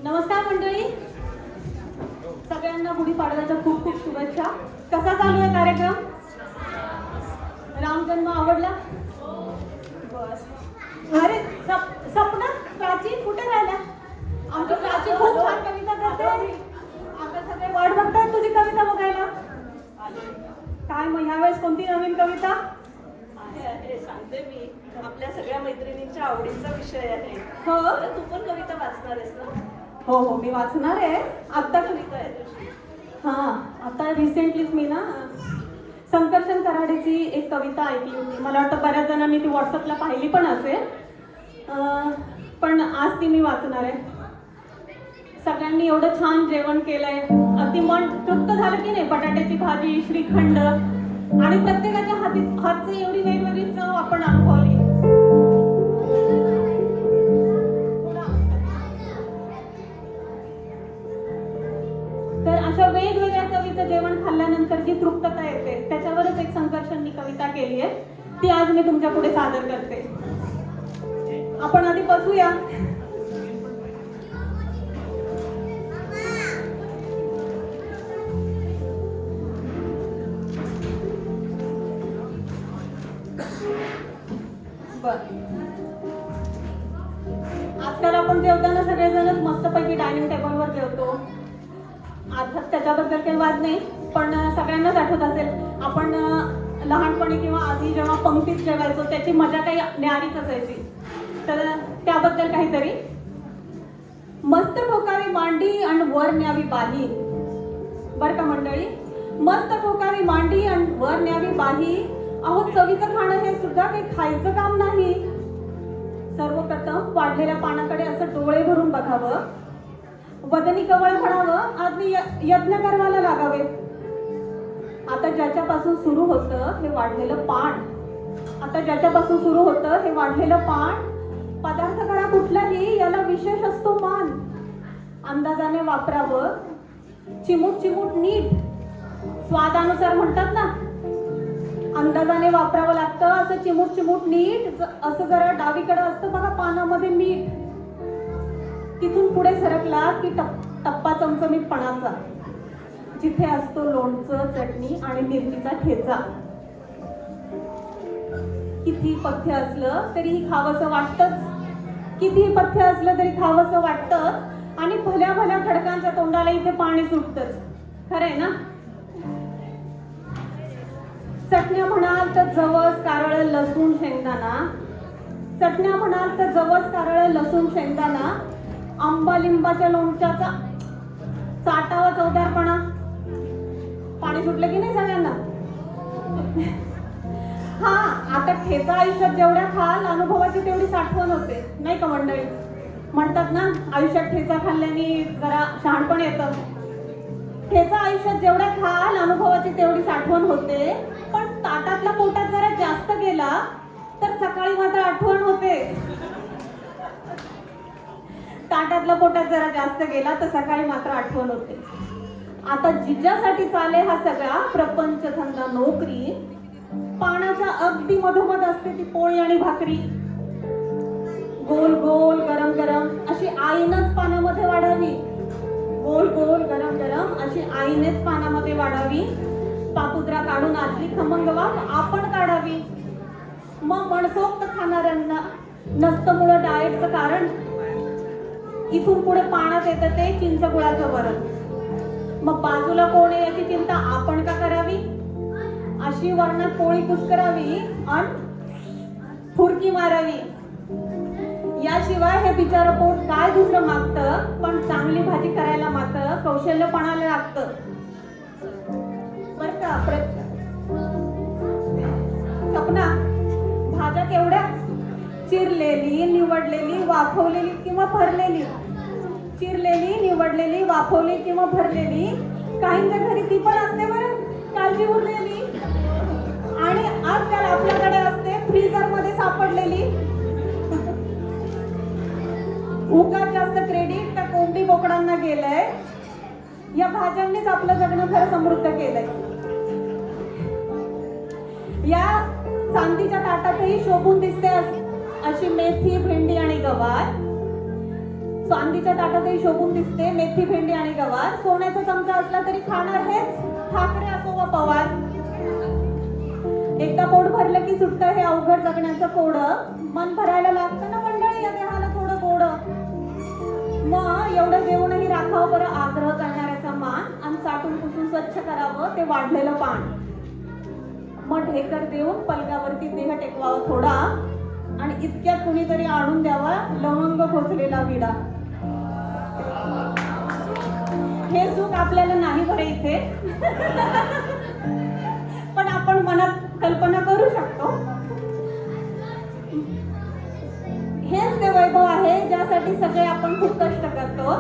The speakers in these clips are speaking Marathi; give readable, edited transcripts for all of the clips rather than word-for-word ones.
नमस्कार मंडळी, सगळ्यांना गुढीपाडव्याच्या खूप खूप शुभेच्छा. कसा चालू आहे कार्यक्रम? रामजन्म आवडला? बस. अरे सपना, प्राची कुठे राहिल्या? आमची प्राची खूप छान कविता करते. आता सगळे वाट बघतायत तुझी कविता बघायला. काय मग ह्यावेळेस कोणती नवीन कविता? आहे सांगते मी. आपल्या सगळ्या मैत्रिणींच्या आवडीचा विषय आहे. हो तू पण कविता वाचणार आहेस ना? हो हो, मी वाचणार आहे. आता कविता आहे तुझी? हां, आता रिसेंटलीच मी ना संकर्षण कराडेची एक कविता ऐकली होती. मला वाटतं बऱ्याच जणांनी ती व्हॉट्सअपला पाहिली पण असेल, पण आज ती मी वाचणार आहे. सगळ्यांनी एवढं छान जेवण केलंय, अगदी मन तृप्त झालं की नाही. बटाट्याची भाजी, श्रीखंड आणि प्रत्येकाच्या हातची एवढी वेगवेगळी चव आपण अनुभवली. तर अशा वेगवेगळ्या चवीचं जेवण खाल्ल्यानंतर जी तृप्तता येते त्याच्यावरच एक संकर्षण मी कविता केली आहे. ती आज मी तुमच्या पुढे सादर करते. आपण आधी बसूया. आजकाल आपण जेवताना सगळेजणच मस्तपैकी डायनिंग टेबलवर जेवतो. अर्थात त्याच्याबद्दल काही वाद नाही, पण सगळ्यांनाच आठवत असेल आपण लहानपणी किंवा आधी जेव्हा पंक्तीत जेवायचो त्याची मजा काही न्यारीच असायची. तर त्याबद्दल काहीतरी. मस्त ठोकावी मांडी आणि वर न्यावी बाही. बरं का मंडळी, मस्त ठोकावी मांडी आणि वर न्यावी बाही. अहो, चवीचं खाणं हे सुद्धा काही खायचं काम नाही. सर्वप्रथम वाढलेल्या पानाकडे असं डोळे भरून बघावं, वदनी कवळ म्हणावं, आधी यज्ञ कर्माला लागावे. आता ज्याच्यापासून सुरू होतं हे वाढलेलं पान, हे वाढलेलं पान, पदार्थ करा कुठलाही याला विशेष असतो मान. अंदाजाने वापरावं, चिमूट चिमूट नीट. स्वादानुसार म्हणतात ना, अंदाजाने वापरावं लागतं. असं चिमूट चिमूट नीट. असं जरा डावीकडे असतं बघा पानामध्ये मीठ. तिथून पुढे सरकला की टप्पा चमचमीतपणाचा, जिथे असतो लोणचं, चटणी आणि मिरचीचा ठेचा. किती पथ्य असलं तरीही खावंसं वाटतंच. आणि भल्या भल्या खडकांच्या तोंडाला इथे पाणी सुटतंच. खरंय ना? चटण्या म्हणाल तर जवस, कारळं, लसूण, शेंगदाणा, आंबा लिंबाच्या लोणच्याचा चाटावा चवदारपणा. पाणी सुटलं की नाही सगळ्यांना? हा, आता ठेचा आयुष्यात जेवढ्या खाल अनुभवाची तेवढी साठवण होते, नाही का मंडळी? म्हणतात ना, आयुष्यात ठेचा खाल्ल्याने जरा शहाणपण येतं. ठेचा आयुष्यात जेवढ्या खाल अनुभवाची तेवढी साठवण होते, पण ताटातला पोटात जरा जास्त गेला तर सकाळी मात्र आठवण होते. आता जिजासाठी चाले हा सगळा प्रपंच, धंदा, नोकरी. पानाच्या अगदी मधोमध असते ती पोळी आणि भाकरी. गोल गोल गरम गरम अशी आईनच पानामध्ये वाढावी. पापुद्रा काढून आतली खमंग वाफ आपण काढावी. मग मनसोक्त खाणाऱ्यांना नसतं मुळं डाएटचं कारण. इथून पुढे पाण्यात येतं ते चिंच गुळाचं वरण. मग बाजूला कोण आहे याची चिंता आपण का करावी? अशी वरणात पोळी कुस्करावी आणि फुरकी मारावी. याशिवाय हे बिचारं पोट काय दुसरं मागतं, पण चांगली भाजी करायला मात्र कौशल्यपणाला लागतं. बरं का? सपना, भाज्या केवढ्या? चिरलेली, निवडलेली, वाफवलेली किंवा भरलेली. काहींच्या घरी ती पण असते बरं, काळजी उरलेली. आणि आजकाल आपल्याकडे असते फ्रीजर मध्ये सापडलेली. उगाच जास्त क्रेडिट त्या कोंबडी बोकडांना गेलंय. या भाज्यांनीच आपलं जगणं खरं समृद्ध केलंय. या चांदीच्या ताटातही शोभून दिसते अशी मेथी, भेंडी आणि गवार. चांदीच्या ताटातही शोभून दिसते मेथी भेंडी आणि गवार. सोन्याचा चमचा असला तरी खाणार हेच, ठाकरे असो वा पवार. एकदा पोट भरलं की सुटतं हे अवघड जगण्याचं कोडं. मन भरायला लागतं ना मंडळी या देहाला थोडं गोड. मग एवढं जेवणही राखावं बरं आग्रह करणाऱ्याचा मान, आणि चाटून पुसून स्वच्छ करावं ते वाढलेलं पान. मग ढेकर देऊन पलकावरती देह टेकवावा थोडा, आणि इतक्यात कुणीतरी आणून द्यावा लवंग खोचलेला विडा. हे सुख आपल्याला नाही बरं इथे, पण आपण मनात कल्पना करू शकतो. हेच ते वैभव आहे ज्यासाठी सगळे आपण खूप कष्ट करतो.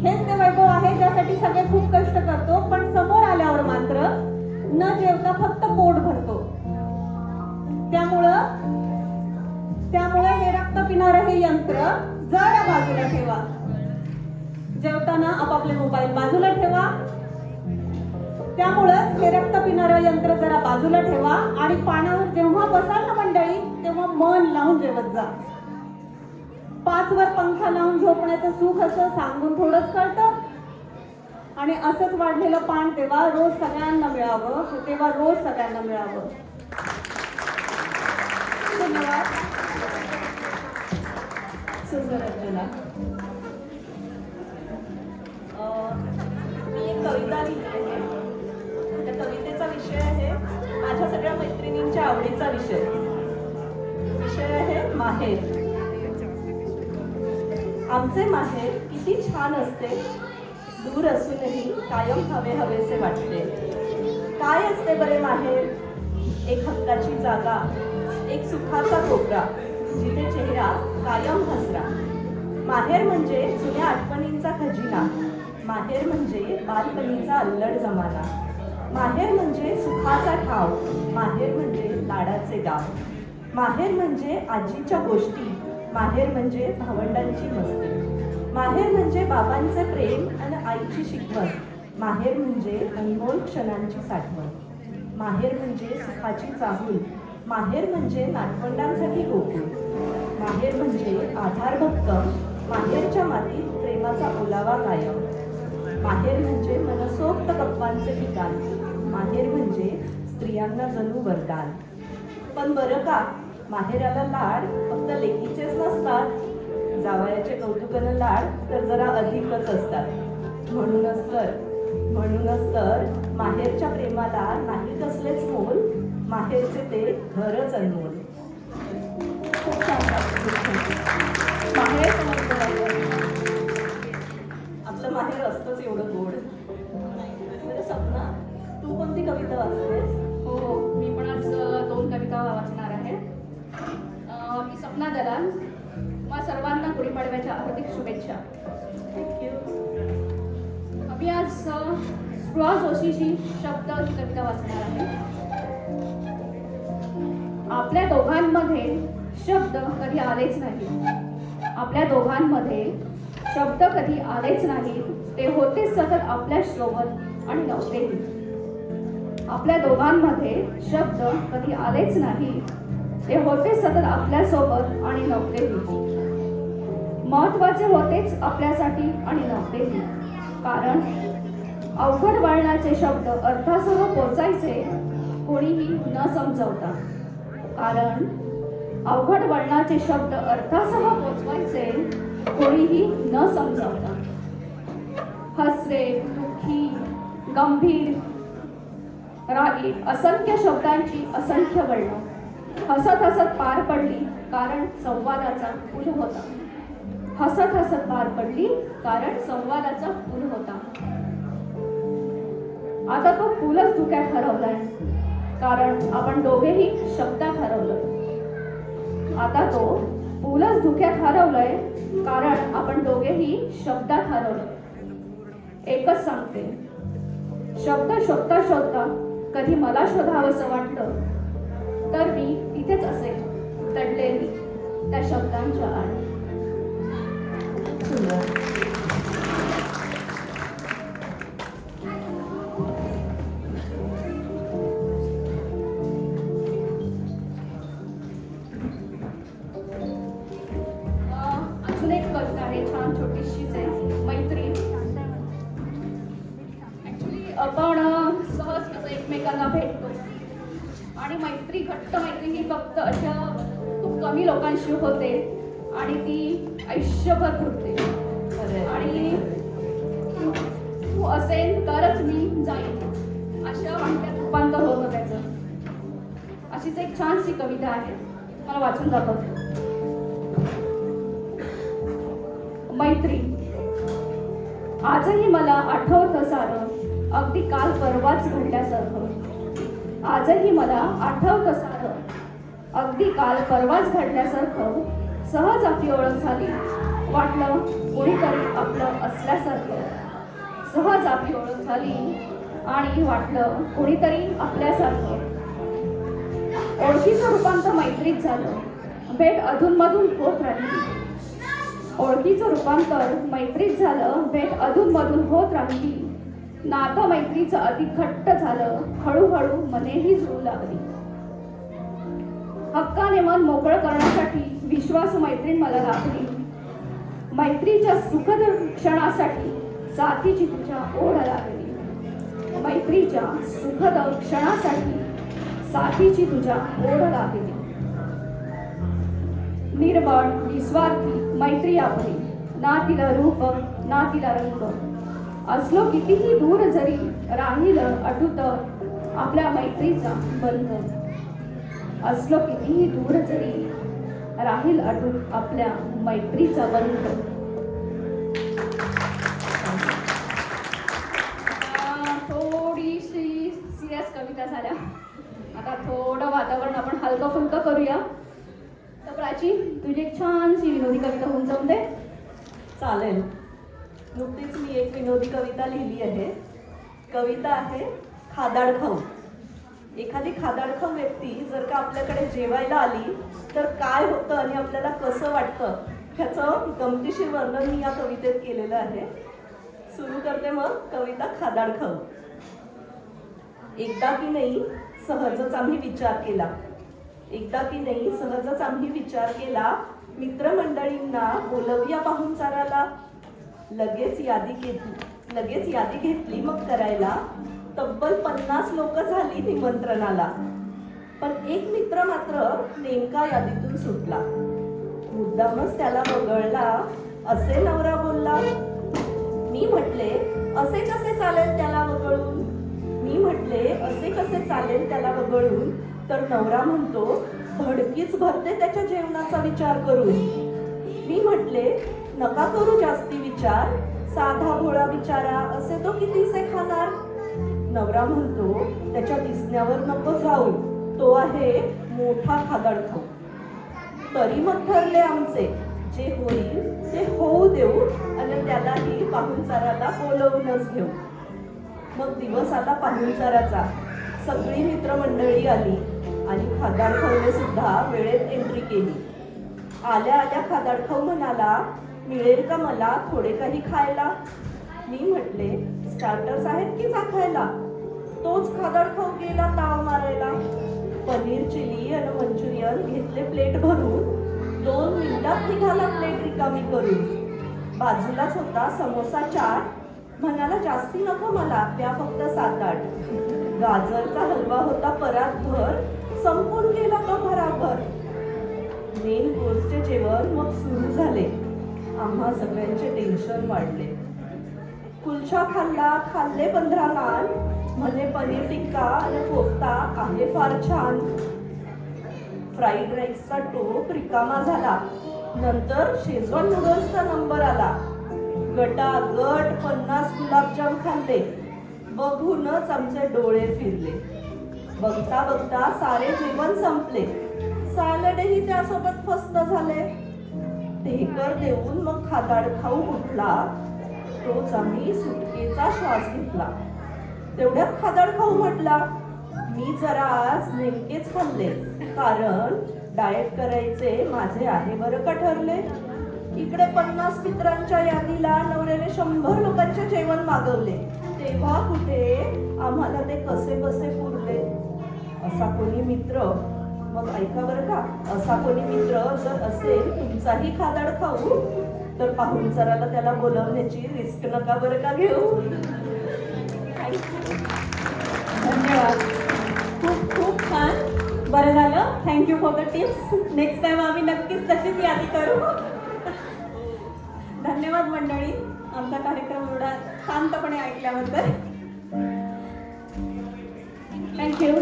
हेच ते वैभव आहे ज्यासाठी सगळे खूप कष्ट करतो, पण समोर आल्यावर मात्र न जेवता फक्त पोट भरतो. त्यामुळे हे रक्त पिणारं हे यंत्र जरा बाजूला ठेवा. जेवताना आपापले मोबाईल बाजूला ठेवा. त्यामुळेच हे रक्त पिणारं यंत्र जरा बाजूला ठेवा, आणि पानावर जेव्हा बसाल ना मंडळी तेव्हा मन लावून जेवत जा. 5 वर पंखा लावून झोपण्याचं सुख असं सांगून थोडंच कळतं. आणि असंच वाढलेलं पान तेव्हा रोज सगळ्यांना मिळावं, तेव्हा रोज सगळ्यांना मिळावं. धन्यवाद. सुंदर अर्चना. मी एक कविता लिहिली आहे. त्या कवितेचा विषय आहे माझ्या सगळ्या मैत्रिणींच्या आवडीचा विषय. विषय आहे माहेर. आमचे माहेर किती छान असते, दूर असूनही कायम हवे हवेसे वाटते. काय असते बरे माहेर? एक हक्काची जागा, एक सुखाचा कोपरा, जिथे चेहरा कायम हसरा. माहेर म्हणजे जुन्या आठवणींचा खजिना. माहेर म्हणजे बालपणीचा अल्लड जमाना. माहेर म्हणजे सुखाचा ठाव. माहेर म्हणजे लाडाचे गाव. माहेर म्हणजे आजीच्या गोष्टी. माहेर म्हणजे भावंडांची मस्ती. माहेर म्हणजे बाबांचे प्रेम आणि आईची शिकवण. माहेर म्हणजे अनमोल क्षणांची साठवण. माहेर म्हणजे सुखाची चाहूल. माहेर म्हणजे नातवंडांसाठी गोकुळ. माहेर म्हणजे आधार भक्कम. माहेरच्या मातीत प्रेमाचा ओलावा कायम. माहेर म्हणजे मनसोक्त गप्पांचे ठिकाण. माहेर म्हणजे स्त्रियांना जणू वरदान. पण बरं का, माहेराला लाड फक्त लेकीचेच नसतात. जावयाचे कौतुकानं लाड तर जरा अधिकच असतात. म्हणूनच तर माहेरच्या प्रेमाला नाही कसलेच मोल. माहेरचे ते घरच अनमोल. खूप छान. माहेर समजलं पाहिजे. आपलं माहेर असतंच एवढं गोड. बरं सपना, तू कोणती कविता वाचतेस? हो, मी पण आज 2 कविता वाचणार आहे. मी सपना दलाल. मला सर्वांना गुढीपाडव्याच्या हार्दिक शुभेच्छा. थँक्यू. मी आज स्पृहा जोशीची शब्द ही कविता वाचणार आहे. आपल्या दोघांमध्ये शब्द कधी आलेच नाही. आपल्या दोघांमध्ये शब्द कधी आलेच नाही. ते होते सतत आपल्या सोबत आणि नव्हतेही. आपल्या दोघांमध्ये शब्द कधी आलेच नाही. ते होते सतत आपल्या सोबत आणि नव्हतेही. महत्वाचे होतेच आपल्यासाठी आणि नव्हतेही. कारण अवघड वळणाचे शब्द अर्थासह पोचायचे कोणीही न समजवता. कारण अवघड वळणाचे शब्द अर्थासह पोचवायचे कोणीही न समजवता. हसरे, दुःखी, गंभीर, रागीट असंख्य शब्दांची असंख्य वळणं हसत हसत पार पडली कारण संवादाचा पूल होता. हसत हसत पार पडली कारण संवादाचा पूल होता. आता तो पूलच धुक्यात हरवलाय कारण आपण दोघेही शब्दात हरवलोय. आता तो पूलच धुक्यात हरवलाय कारण आपण दोघेही शब्दात हरवलोय. एकच सांगते, शब्द शोधता शोधता कधी मला शोधावंसं वाटलं तर मी तिथेच असेल दडलेली त्या शब्दांच्या आड. सुंदर. अजून एक कविता आहे, छान छोटीशीच आहे, मैत्री. ॲक्च्युली आपण सहज कसं एकमेकांना भेटतो आणि मैत्री, घट्ट मैत्री ही फक्त अशा खूप कमी लोकांशी होते आणि ती आयुष्यभर पुरते. आणि तू असेल तरच मी जाईन अशा वाक्यात रूपांतर होतं त्याचं. अशीच एक छानशी कविता आहे, मला वाचून दाखवते. मैत्री. आजही मला आठवतं सारं, अगदी काल परवाच घडल्यासारखं. आजही मला आठवतं सारं, अगदी काल परवाच घडल्यासारखं. सहज आपली ओळख झाली, वाटलं कोणीतरी आपलं असल्यासारखं. सहज आपली ओळख झाली आणि वाटलं कोणीतरी आपल्यासारखं. ओळखीचं रूपांतर मैत्रीत झालं, भेट अधूनमधून होत राहिली. ओळखीचं रूपांतर मैत्रीत झालं, भेट अधूनमधून होत राहिली. नातं मैत्रीचं अधिक घट्ट झालं, हळूहळू मनेही जुळू लागली. हक्काने मन मोकळं करण्यासाठी विश्वास मैत्रीण मला लाभली. मैत्रीच्या सुखद क्षणासाठी साथीची तुझ्या ओढ लागली. मैत्रीच्या सुखद क्षणासाठी साथीची तुझ्या ओढ लागली. निर्मळ निस्वार्थी मैत्री आपली, ना तिला रूप ना तिला रंग. असलो कितीही दूर जरी राहील अटूट आपल्या मैत्रीचा बंध. असलो कितीही दूर जरी राहील अटूट आपल्या मैत्रीचा बंध. थोडीशी सिरियस कविता झाल्या, आता थोडं वातावरण आपण हलकं फुलकं करूया. तर प्राची, तुझी एक छानशी विनोदी कविता होऊन जाऊन दे. चालेल. नुकतीच मी एक विनोदी कविता लिहिली आहे. कविता आहे खादाड खाऊ. एखादी खादाड खाऊ व्यक्ती जर का आपल्याकडे जेवायला आली तर काय होतं आणि आपल्याला कसं वाटतं ह्याचं गमतीशीर वर्णन मी या कवितेत केलेलं आहे. सुरू करते मग कविता खादाड खाऊ. एकदा की नाही सहजच आम्ही विचार केला. एकदा की नाही सहजच आम्ही विचार केला. मित्रमंडळींना बोलवूया पाहुणचाराला. लगेच यादी घेतली मग करायला. तब्बल 50 लोक झाली निमंत्रणाला. पण एक मित्र मात्र नेमका यादीतून सुटला. मुद्दामच त्याला वगळला, असे नवरा बोलला. मी म्हटले असे कसे चालेल त्याला वगळून. मी म्हटले असे कसे चालेल त्याला वगळून. तर नवरा म्हणतो धडकीच भरते त्याच्या जेवणाचा विचार करून. मी म्हटले नका करू जास्ती विचार, साधा भोळा बिचारा असे तो कितीसे खाणार. नवरा म्हणतो त्याच्या दिसण्यावर नको जाऊ, तो आहे मोठा खादाड खाऊ. तरी मग ठरले आमचे, जे होईल ते होऊ देऊ आणि त्यालाही पाहुणचाराला बोलवूनच घेऊ. मग दिवस आला पाहुणचाराचा. सगळी मित्रमंडळी आली आणि खादाड खाऊने सुद्धा वेळेत एंट्री केली. आल्या आल्या खादाड खाऊ म्हणाला, मिळेल का मला थोडे काही खायला. मी म्हटले स्टार्टर्स आहेत की चाखायला. तोच खादाड खाऊ गेला ताव मारायला. पनीर चिली आणि मंचुरियन घेतले प्लेट भरून. 2 मिनिटात निघाला प्लेट रिकामी करून. बाजूलाच होता समोसा चाट. म्हणाला जास्ती नको मला, त्या फक्त 7-8. गाजरचा हलवा होता परात भर. संपून गेला तो भराभर. मेन कोर्सचे जेवण मग सुरू झाले. आम्हा सगळ्यांचे टेन्शन वाढले. कुलचा खाल्ले 15 नान. म्हणे पनीर टिक्का आणि कोफ्ता आहे फार छान. फ्राईड राईसचा टोप रिकामा झाला. नंतर शेजवान नूडल्सचा नंबर आला. गटागट 50 गुलाबजाम खाल्ले. बघूनच आमचे डोळे फिरले. बघता बघता सारे जेवण संपले. सॅलडही त्यासोबत फस्त झाले. ढेकर देऊन मग खादाड खाऊ उठला. तोच आम्ही सुटकेचा श्वास घेतला. तेवढ्यात खादाड खाऊ म्हटला, मी जरा आज नेमकेच खाल्ले, कारण डाएट करायचे माझे आहे बरं का ठरले. इकडे 50 मित्रांच्या यादीला नवऱ्याने 100 लोकांचे जेवण मागवले. तेव्हा कुठे आम्हाला ते कसे बसे पुरले. असा कोणी मित्र, मग ऐका बरं का, असा कोणी मित्र जर असेल तुमचाही खादाड खाऊ, तर पाहुणचाराला त्याला बोलावण्याची रिस्क नका बरं का घेऊ. धन्यवाद. खूप खूप छान. बरं झालं. Thank you for the tips. Next time आम्ही नक्कीच तशीच यादी करू. धन्यवाद मंडळी, आमचा कार्यक्रम एवढा शांतपणे ऐकल्याबद्दल. थँक्यू.